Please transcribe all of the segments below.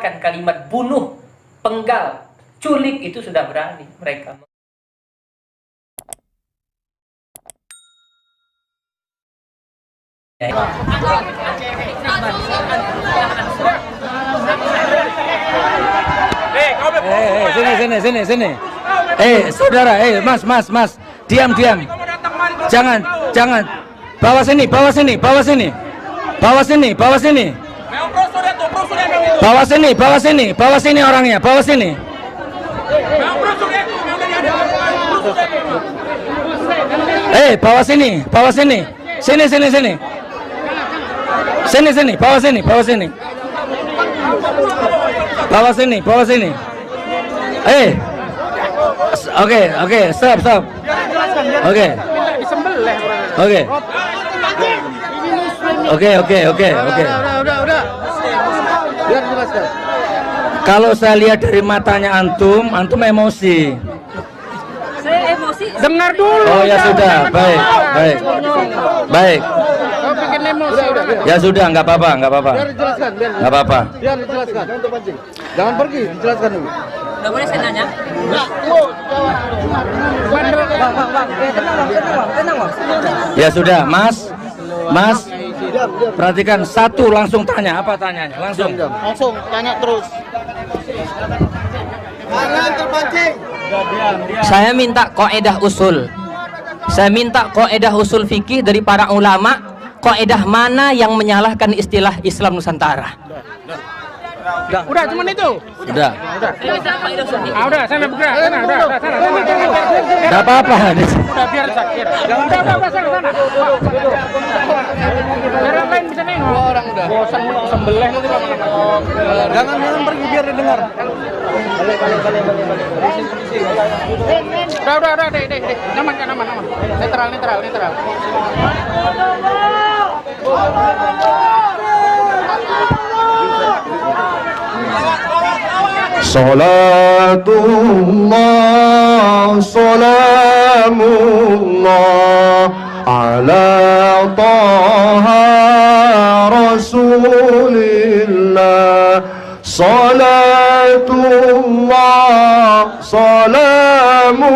mengeluarkan kalimat bunuh, penggal, culik, itu sudah berani mereka. Sini. Saudara, mas. Diam. Jangan. Bawa sini. Bawa sini orangnya, bawa sini. Bawa sini. Sini. Bawa sini. Oke, stop. Oke. Udah. Biar jelaskan. Kalau saya lihat dari matanya antum emosi. Saya emosi. Dengar dulu. Oh ya sudah, baik. Kau bikin emosi. Ya sudah, nggak apa-apa. Biar dijelaskan. Nggak apa-apa. Biar dijelaskan. Jangan pergi, dijelaskan dulu. Nggak boleh saya nanya? Tenang. Ya sudah, Mas. Perhatikan satu, langsung tanya. Apa tanyanya? Langsung tanya terus. Jangan terpancing. Saya minta kaidah usul fikih dari para ulama. Kaidah mana yang menyalahkan istilah Islam Nusantara? Udah, cuman itu. Udah. Udah, sana bergerak. Sana. Nggak apa-apa. Udah, biar sakit. Udah, sana. Biar yang lain bisa nengok. Orang udah. Bosan sembelih nanti lama-lama. Jangan pergi biar didengar. Balik. Udah, deh. Nyaman. Netral. Salatullah, salamullah ala taha rasulillah. Salatullah, salamullah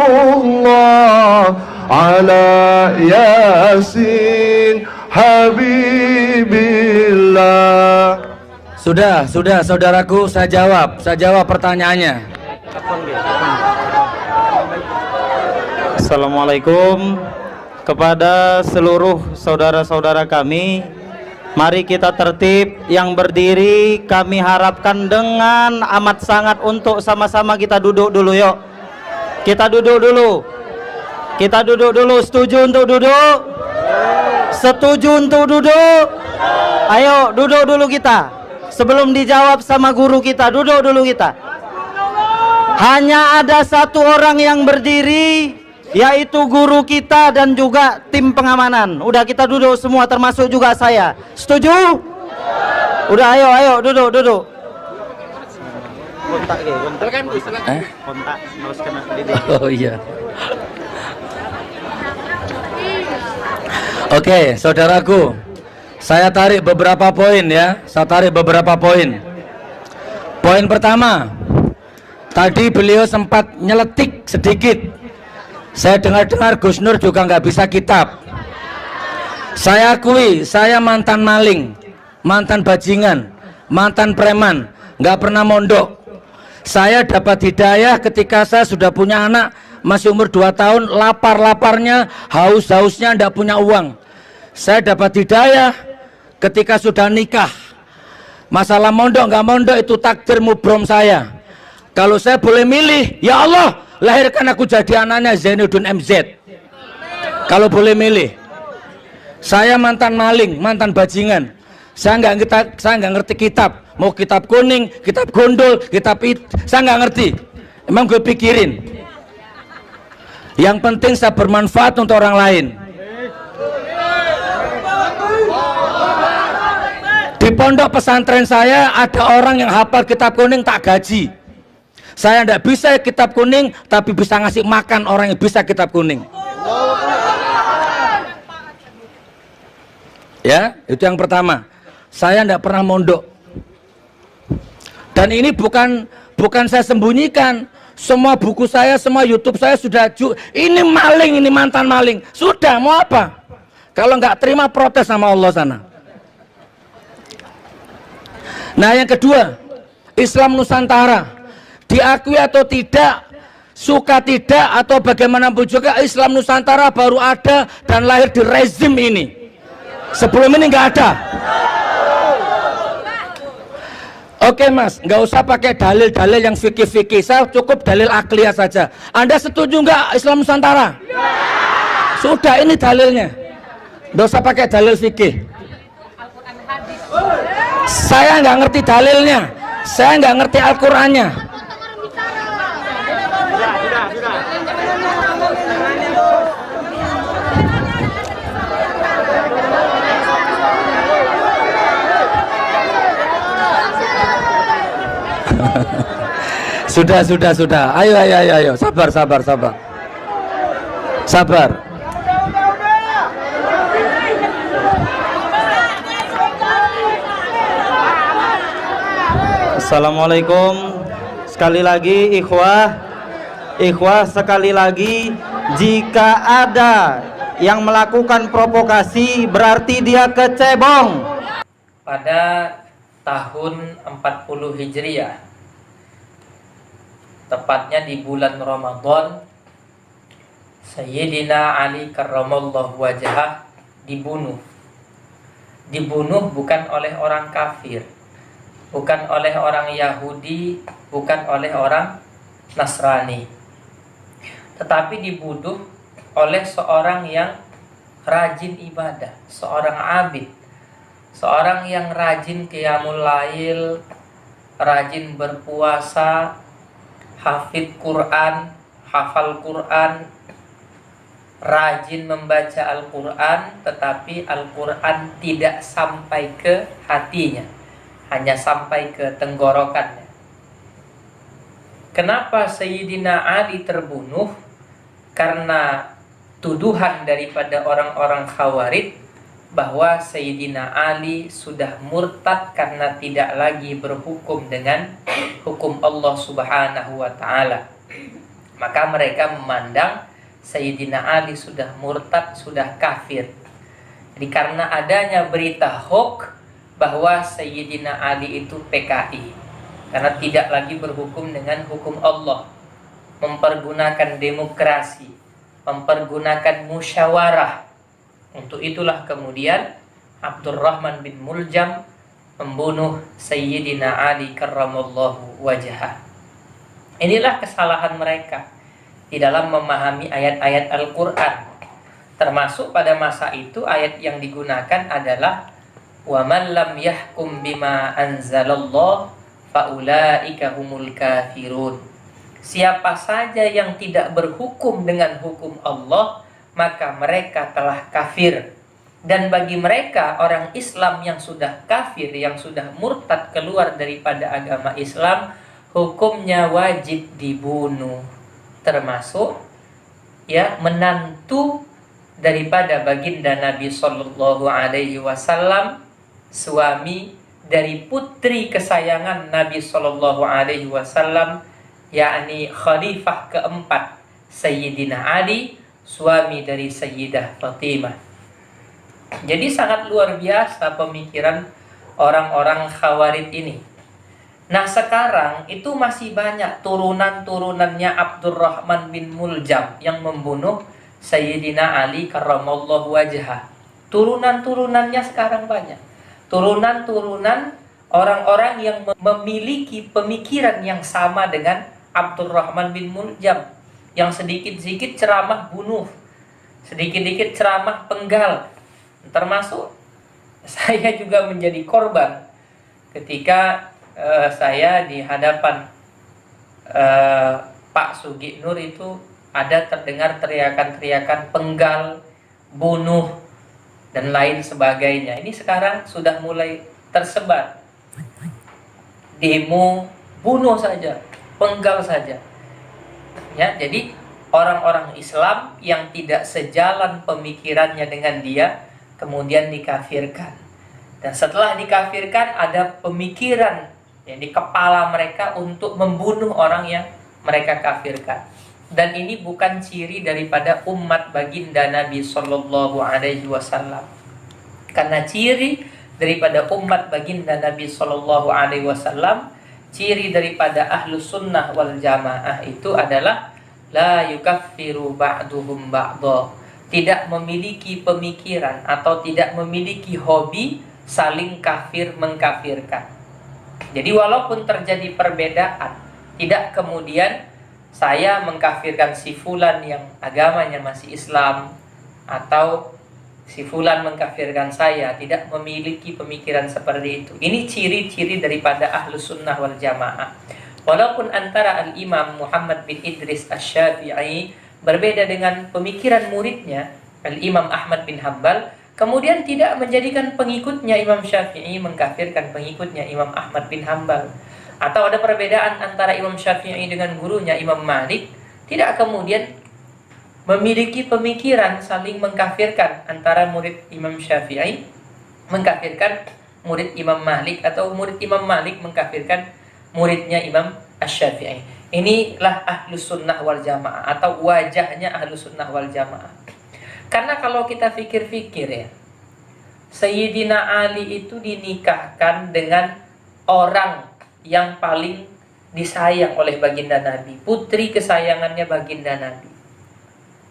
ala yasin habibillah. Sudah, saudaraku, saya jawab pertanyaannya. Assalamualaikum kepada seluruh saudara-saudara kami. Mari kita tertib, yang berdiri kami harapkan dengan amat sangat untuk sama-sama kita duduk dulu. Yuk, kita duduk dulu. Setuju untuk duduk? Ayo duduk dulu kita. Sebelum dijawab sama guru kita, duduk dulu kita. Hanya ada satu orang yang berdiri, yaitu guru kita dan juga tim pengamanan. Udah, kita duduk semua, termasuk juga saya. Setuju? Udah, ayo duduk. Kontak. Oh iya. Oke, saudaraku, saya tarik beberapa poin ya. Poin pertama, tadi beliau sempat nyeletik sedikit. Saya dengar Gus Nur juga nggak bisa kitab. Saya akui, saya mantan maling, mantan bajingan, mantan preman, nggak pernah mondok. Saya dapat hidayah ketika saya sudah punya anak, masih umur 2 tahun, lapar-laparnya, haus-hausnya, nggak punya uang. Saya dapat hidayah ketika sudah nikah. Masalah mondok nggak mondok itu takdir mubrom saya. Kalau saya boleh milih, ya Allah, lahirkan aku jadi anaknya Zainuddin MZ. Kalau boleh milih. Saya mantan maling, mantan bajingan. Saya nggak ngerti kitab. Mau kitab kuning, kitab gondol, saya nggak ngerti. Emang gue pikirin. Yang penting saya bermanfaat untuk orang lain. Di pondok pesantren saya ada orang yang hafal kitab kuning tak gaji. Saya tidak bisa kitab kuning, tapi bisa ngasih makan orang yang bisa kitab kuning. Ya, itu yang pertama. Saya tidak pernah mondok. Dan ini bukan saya sembunyikan. Semua buku saya, semua YouTube saya sudah ini maling, ini mantan maling. Sudah, mau apa? Kalau nggak terima, protes sama Allah sana. Nah, yang kedua, Islam Nusantara, diakui atau tidak, suka tidak atau bagaimanapun juga, Islam Nusantara baru ada dan lahir di rezim ini. Sebelum ini nggak ada. Oke mas, nggak usah pakai dalil-dalil yang fikih-fikih, saya cukup dalil akliyah saja. Anda setuju nggak Islam Nusantara? Sudah, ini dalilnya. Nggak usah pakai dalil fikih. Saya nggak ngerti dalilnya, saya nggak ngerti Al-Qurannya. Sudah. Ayo. Sabar. Assalamualaikum. Sekali lagi ikhwah sekali lagi, jika ada yang melakukan provokasi berarti dia kecebong. Pada tahun 40 Hijriah, tepatnya di bulan Ramadan, Sayyidina Ali karramallahu wajhah dibunuh. Dibunuh bukan oleh orang kafir, bukan oleh orang Yahudi, bukan oleh orang Nasrani, tetapi dibunuh oleh seorang yang rajin ibadah, seorang abid, seorang yang rajin qiyamul lail, rajin berpuasa, hafid Quran, hafal Quran, rajin membaca Al-Quran, tetapi Al-Quran tidak sampai ke hatinya, hanya sampai ke tenggorokannya. Kenapa Sayyidina Ali terbunuh? Karena tuduhan daripada orang-orang Khawarij bahwa Sayyidina Ali sudah murtad karena tidak lagi berhukum dengan hukum Allah Subhanahu wa ta'ala. Maka mereka memandang Sayyidina Ali sudah murtad, sudah kafir. Jadi karena adanya berita hoax bahwa Sayyidina Ali itu PKI, karena tidak lagi berhukum dengan hukum Allah, mempergunakan demokrasi, mempergunakan musyawarah. Untuk itulah kemudian Abdurrahman bin Muljam membunuh Sayyidina Ali karramallahu wajhah. Inilah kesalahan mereka di dalam memahami ayat-ayat Al-Quran. Termasuk pada masa itu ayat yang digunakan adalah wa man lam yahkum bima anzalallah faulaika humul kafirun. Siapa saja yang tidak berhukum dengan hukum Allah, maka mereka telah kafir. Dan bagi mereka orang Islam yang sudah kafir, yang sudah murtad keluar daripada agama Islam, hukumnya wajib dibunuh. Termasuk ya menantu daripada baginda Nabi Sallallahu Alaihi Wasallam, suami dari putri kesayangan Nabi Sallallahu Alaihi Wasallam, yakni Khalifah keempat Sayyidina Ali, suami dari Sayyidah Fatimah. Jadi sangat luar biasa pemikiran orang-orang Khawarij ini. Nah sekarang itu masih banyak turunan-turunannya Abdurrahman bin Muljam yang membunuh Sayyidina Ali karramallahu wajhah. Turunan-turunannya sekarang banyak. Turunan-turunan orang-orang yang memiliki pemikiran yang sama dengan Abdurrahman bin Muljam, yang sedikit-sedikit ceramah bunuh, sedikit-sedikit ceramah penggal. Termasuk saya juga menjadi korban ketika saya di hadapan Pak Sugi Nur itu ada terdengar teriakan-teriakan penggal, bunuh, dan lain sebagainya. Ini sekarang sudah mulai tersebar. Demo, bunuh saja, penggal saja. Ya, jadi orang-orang Islam yang tidak sejalan pemikirannya dengan dia kemudian dikafirkan. Dan setelah dikafirkan ada pemikiran ya, di kepala mereka untuk membunuh orang yang mereka kafirkan. Dan ini bukan ciri daripada umat baginda Nabi Sallallahu Alaihi Wasallam. Karena ciri daripada umat baginda Nabi Sallallahu Alaihi Wasallam, ciri daripada ahlus sunnah wal jamaah itu adalah la yukaffiru ba'duhum ba'dha, tidak memiliki pemikiran atau tidak memiliki hobi saling kafir mengkafirkan. Jadi walaupun terjadi perbedaan, tidak kemudian saya mengkafirkan si fulan yang agamanya masih Islam, atau si fulan mengkafirkan saya, tidak memiliki pemikiran seperti itu. Ini ciri-ciri daripada ahlus sunnah wal jamaah. Walaupun antara al-imam Muhammad bin Idris Asy-Syafi'i berbeda dengan pemikiran muridnya al-imam Ahmad bin Hanbal, kemudian tidak menjadikan pengikutnya Imam Syafi'i mengkafirkan pengikutnya Imam Ahmad bin Hanbal. Atau ada perbedaan antara Imam Syafi'i dengan gurunya Imam Malik, tidak kemudian memiliki pemikiran saling mengkafirkan antara murid Imam Syafi'i mengkafirkan murid Imam Malik, atau murid Imam Malik mengkafirkan muridnya Imam Asy-Syafi'i. Inilah ahlus sunnah wal jamaah, atau wajahnya ahlus sunnah wal jamaah. Karena kalau kita pikir-pikir ya, Sayyidina Ali itu dinikahkan dengan orang yang paling disayang oleh baginda Nabi, putri kesayangannya baginda Nabi.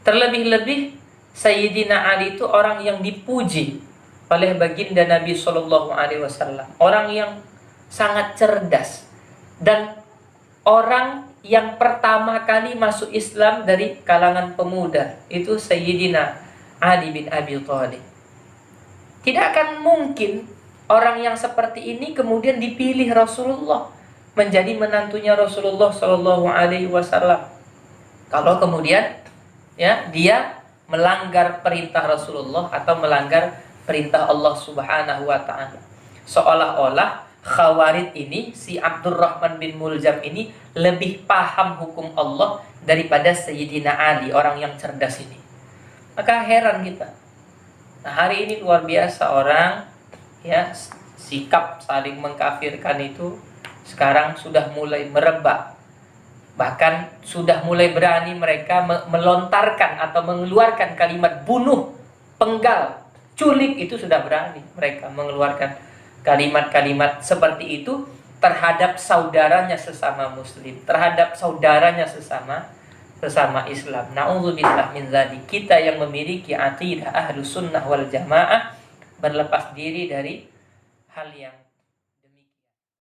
Terlebih-lebih Sayyidina Ali itu orang yang dipuji oleh baginda Nabi Sallallahu Alaihi Wasallam, orang yang sangat cerdas dan orang yang pertama kali masuk Islam dari kalangan pemuda, itu Sayyidina Ali bin Abi Thalib. Tidak akan mungkin orang yang seperti ini kemudian dipilih Rasulullah menjadi menantunya Rasulullah Sallallahu Alaihi Wasallam. Kalau kemudian ya dia melanggar perintah Rasulullah atau melanggar perintah Allah Subhanahu Wa Taala, seolah-olah Khawarij ini, si Abdurrahman bin Muljam ini lebih paham hukum Allah daripada Sayyidina Ali, orang yang cerdas ini. Maka heran kita. Nah, hari ini luar biasa orang ya, sikap saling mengkafirkan itu sekarang sudah mulai merebak. Bahkan sudah mulai berani mereka melontarkan atau mengeluarkan kalimat bunuh, penggal, culik, itu sudah berani mereka mengeluarkan kalimat-kalimat seperti itu terhadap saudaranya sesama muslim, terhadap saudaranya sesama Islam. Na'udzubillah min dzalik. Kita yang memiliki aqidah ahlus sunnah wal jamaah berlepas diri dari hal yang